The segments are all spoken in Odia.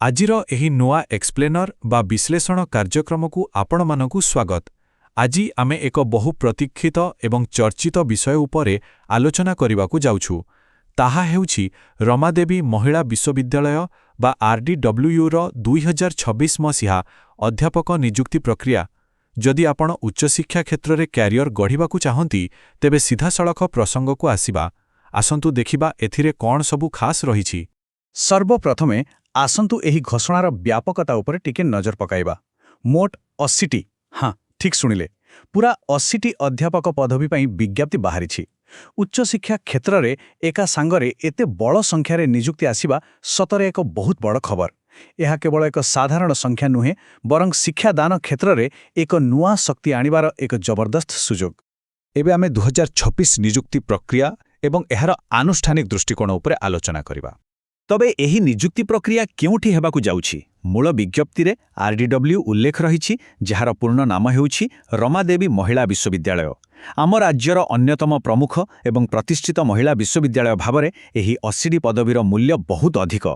ଆଜିର ଏହି ନୂଆ ଏକ୍ସପ୍ଲେନର ବା ବିଶ୍ଳେଷଣ କାର୍ଯ୍ୟକ୍ରମକୁ ଆପଣମାନଙ୍କୁ ସ୍ୱାଗତ। ଆଜି ଆମେ ଏକ ବହୁ ପ୍ରତୀକ୍ଷିତ ଏବଂ ଚର୍ଚ୍ଚିତ ବିଷୟ ଉପରେ ଆଲୋଚନା କରିବାକୁ ଯାଉଛୁ। ତାହା ହେଉଛି ରମାଦେବୀ ମହିଳା ବିଶ୍ୱବିଦ୍ୟାଳୟ ବା RDWର 2026 ମସିହା ଅଧ୍ୟାପକ ନିଯୁକ୍ତି ପ୍ରକ୍ରିୟା। ଯଦି ଆପଣ ଉଚ୍ଚଶିକ୍ଷା କ୍ଷେତ୍ରରେ କ୍ୟାରିୟର ଗଢ଼ିବାକୁ ଚାହାନ୍ତି, ତେବେ ସିଧାସଳଖ ପ୍ରସଙ୍ଗକୁ ଆସିବା। ଆସନ୍ତୁ ଦେଖିବା ଏଥିରେ କ'ଣ ସବୁ ଖାସ୍ ରହିଛି। ସର୍ବପ୍ରଥମେ ଆସନ୍ତୁ ଏହି ଘୋଷଣାର ବ୍ୟାପକତା ଉପରେ ଟିକେ ନଜର ପକାଇବା। ମୋଟ 80ଟି, ହଁ ଠିକ୍ ଶୁଣିଲେ, ପୁରା 80ଟି ଅଧ୍ୟାପକ ପଦବୀ ପାଇଁ ବିଜ୍ଞପ୍ତି ବାହାରିଛି। ଉଚ୍ଚଶିକ୍ଷା କ୍ଷେତ୍ରରେ ଏକା ସାଙ୍ଗରେ ଏତେ ବଡ଼ ସଂଖ୍ୟାରେ ନିଯୁକ୍ତି ଆସିବା ସତରେ ଏକ ବହୁତ ବଡ଼ ଖବର। ଏହା କେବଳ ଏକ ସାଧାରଣ ସଂଖ୍ୟା ନୁହେଁ, ବରଂ ଶିକ୍ଷାଦାନ କ୍ଷେତ୍ରରେ ଏକ ନୂଆ ଶକ୍ତି ଆଣିବାର ଏକ ଜବରଦସ୍ତ ସୁଯୋଗ। ଏବେ ଆମେ 2026 ନିଯୁକ୍ତି ପ୍ରକ୍ରିୟା ଏବଂ ଏହାର ଆନୁଷ୍ଠାନିକ ଦୃଷ୍ଟିକୋଣ ଉପରେ ଆଲୋଚନା କରିବା। ତବେ ଏହି ନିଯୁକ୍ତି ପ୍ରକ୍ରିୟା କେଉଁଠି ହେବାକୁ ଯାଉଛି? ମୂଳ ବିଜ୍ଞପ୍ତିରେ RDW ଉଲ୍ଲେଖ ରହିଛି, ଯାହାର ପୂର୍ଣ୍ଣ ନାମ ହେଉଛି ରମାଦେବୀ ମହିଳା ବିଶ୍ୱବିଦ୍ୟାଳୟ। ଆମ ରାଜ୍ୟର ଅନ୍ୟତମ ପ୍ରମୁଖ ଏବଂ ପ୍ରତିଷ୍ଠିତ ମହିଳା ବିଶ୍ୱବିଦ୍ୟାଳୟ ଭାବରେ ଏହି 80ଟି ପଦବୀର ମୂଲ୍ୟ ବହୁତ ଅଧିକ।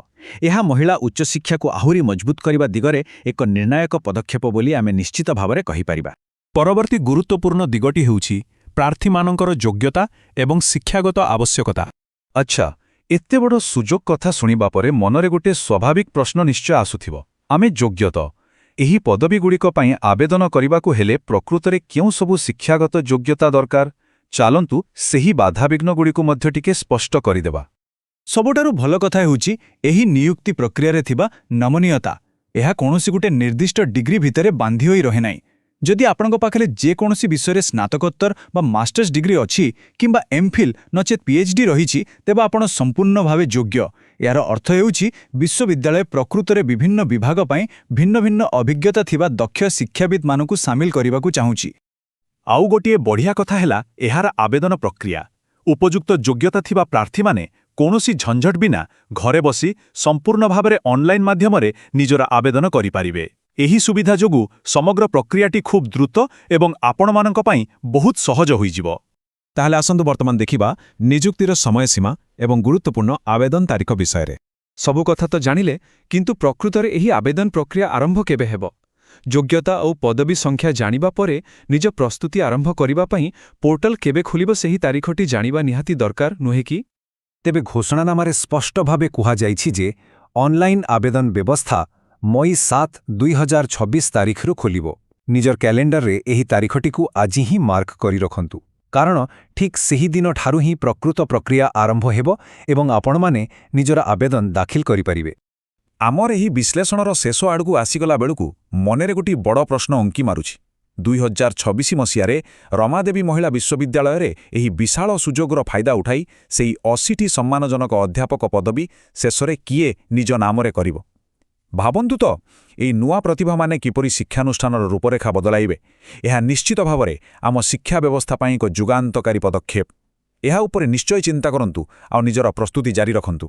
ଏହା ମହିଳା ଉଚ୍ଚଶିକ୍ଷାକୁ ଆହୁରି ମଜବୁତ କରିବା ଦିଗରେ ଏକ ନିର୍ଣ୍ଣାୟକ ପଦକ୍ଷେପ ବୋଲି ଆମେ ନିଶ୍ଚିତ ଭାବରେ କହିପାରିବା। ପରବର୍ତ୍ତୀ ଗୁରୁତ୍ୱପୂର୍ଣ୍ଣ ଦିଗଟି ହେଉଛି ପ୍ରାର୍ଥୀମାନଙ୍କର ଯୋଗ୍ୟତା ଏବଂ ଶିକ୍ଷାଗତ ଆବଶ୍ୟକତା। ଆଚ୍ଛା, ଏତେ ବଡ଼ ସୁଯୋଗ କଥା ଶୁଣିବା ପରେ ମନରେ ଗୋଟିଏ ସ୍ୱାଭାବିକ ପ୍ରଶ୍ନ ନିଶ୍ଚୟ ଆସୁଥିବ। ଆମେ ଯୋଗ୍ୟତ ଏହି ପଦବୀଗୁଡ଼ିକ ପାଇଁ ଆବେଦନ କରିବାକୁ ହେଲେ ପ୍ରକୃତରେ କେଉଁ ସବୁ ଶିକ୍ଷାଗତ ଯୋଗ୍ୟତା ଦରକାର? ଚାଲନ୍ତୁ ସେହି ବାଧାବିଘ୍ନଗୁଡ଼ିକୁ ମଧ୍ୟ ଟିକେ ସ୍ପଷ୍ଟ କରିଦେବା। ସବୁଠାରୁ ଭଲ କଥା ହେଉଛି ଏହି ନିଯୁକ୍ତି ପ୍ରକ୍ରିୟାରେ ଥିବା ନମନୀୟତା। ଏହା କୌଣସି ଗୋଟେ ନିର୍ଦ୍ଦିଷ୍ଟ ଡିଗ୍ରୀ ଭିତରେ ବାନ୍ଧି ହୋଇ ରହେ ନାହିଁ। ଯଦି ଆପଣଙ୍କ ପାଖରେ ଯେକୌଣସି ବିଷୟରେ ସ୍ନାତକୋତ୍ତର ବା ମାଷ୍ଟର୍ସ ଡିଗ୍ରୀ ଅଛି କିମ୍ବା MPhil ନଚେତ୍ PhD ରହିଛି, ତେବେ ଆପଣ ସମ୍ପୂର୍ଣ୍ଣ ଭାବେ ଯୋଗ୍ୟ। ଏହାର ଅର୍ଥ ହେଉଛି ବିଶ୍ୱବିଦ୍ୟାଳୟ ପ୍ରକୃତରେ ବିଭିନ୍ନ ବିଭାଗ ପାଇଁ ଭିନ୍ନ ଭିନ୍ନ ଅଭିଜ୍ଞତା ଥିବା ଦକ୍ଷ ଶିକ୍ଷାବିତ୍ମାନଙ୍କୁ ସାମିଲ କରିବାକୁ ଚାହୁଁଛି। ଆଉ ଗୋଟିଏ ବଢ଼ିଆ କଥା ହେଲା ଏହାର ଆବେଦନ ପ୍ରକ୍ରିୟା। ଉପଯୁକ୍ତ ଯୋଗ୍ୟତା ଥିବା ପ୍ରାର୍ଥୀମାନେ କୌଣସି ଝଞ୍ଝଟ ବିନା ଘରେ ବସି ସମ୍ପୂର୍ଣ୍ଣ ଭାବରେ ଅନଲାଇନ୍ ମାଧ୍ୟମରେ ନିଜର ଆବେଦନ କରିପାରିବେ। ଏହି ସୁବିଧା ଯୋଗୁଁ ସମଗ୍ର ପ୍ରକ୍ରିୟାଟି ଖୁବ୍ ଦ୍ରୁତ ଏବଂ ଆପଣମାନଙ୍କ ପାଇଁ ବହୁତ ସହଜ ହୋଇଯିବ। ତାହେଲେ ଆସନ୍ତୁ ବର୍ତ୍ତମାନ ଦେଖିବା ନିଯୁକ୍ତିର ସମୟସୀମା ଏବଂ ଗୁରୁତ୍ୱପୂର୍ଣ୍ଣ ଆବେଦନ ତାରିଖ ବିଷୟରେ। ସବୁ କଥା ତ ଜାଣିଲେ, କିନ୍ତୁ ପ୍ରକୃତରେ ଏହି ଆବେଦନ ପ୍ରକ୍ରିୟା ଆରମ୍ଭ କେବେ ହେବ? ଯୋଗ୍ୟତା ଓ ପଦବୀ ସଂଖ୍ୟା ଜାଣିବା ପରେ ନିଜ ପ୍ରସ୍ତୁତି ଆରମ୍ଭ କରିବା ପାଇଁ ପୋର୍ଟାଲ କେବେ ଖୋଲିବ ସେହି ତାରିଖଟି ଜାଣିବା ନିହାତି ଦରକାର, ନୁହେଁ କି? ତେବେ ଘୋଷଣାନାମାରେ ସ୍ପଷ୍ଟ ଭାବେ କୁହାଯାଇଛି ଯେ ଅନଲାଇନ୍ ଆବେଦନ ବ୍ୟବସ୍ଥା ମଇ 7, 2026 ତାରିଖରୁ ଖୋଲିବ। ନିଜର କ୍ୟାଲେଣ୍ଡରରେ ଏହି ତାରିଖଟିକୁ ଆଜି ହିଁ ମାର୍କ କରି ରଖନ୍ତୁ, କାରଣ ଠିକ୍ ସେହି ଦିନଠାରୁ ହିଁ ପ୍ରକୃତ ପ୍ରକ୍ରିୟା ଆରମ୍ଭ ହେବ ଏବଂ ଆପଣମାନେ ନିଜର ଆବେଦନ ଦାଖିଲ କରିପାରିବେ। ଆମର ଏହି ବିଶ୍ଳେଷଣର ଶେଷ ଆଡ଼କୁ ଆସିଗଲା ବେଳକୁ ମନରେ ଗୋଟିଏ ବଡ଼ ପ୍ରଶ୍ନ ଉଙ୍କି ମାରୁଛି। 2026 ମସିହାରେ ରମାଦେବୀ ମହିଳା ବିଶ୍ୱବିଦ୍ୟାଳୟରେ ଏହି ବିଶାଳ ସୁଯୋଗର ଫାଇଦା ଉଠାଇ ସେହି 80ଟି ସମ୍ମାନଜନକ ଅଧ୍ୟାପକ ପଦବୀ ଶେଷରେ କିଏ ନିଜ ନାମରେ କରିବ? ଭାବନ୍ତୁ ତ, ଏହି ନୂଆ ପ୍ରତିଭାମାନେ କିପରି ଶିକ୍ଷାନୁଷ୍ଠାନର ରୂପରେଖା ବଦଳାଇବେ। ଏହା ନିଶ୍ଚିତ ଭାବରେ ଆମ ଶିକ୍ଷା ବ୍ୟବସ୍ଥା ପାଇଁ ଏକ ଯୁଗାନ୍ତକାରୀ ପଦକ୍ଷେପ। ଏହା ଉପରେ ନିଶ୍ଚୟ ଚିନ୍ତା କରନ୍ତୁ ଆଉ ନିଜର ପ୍ରସ୍ତୁତି ଜାରି ରଖନ୍ତୁ।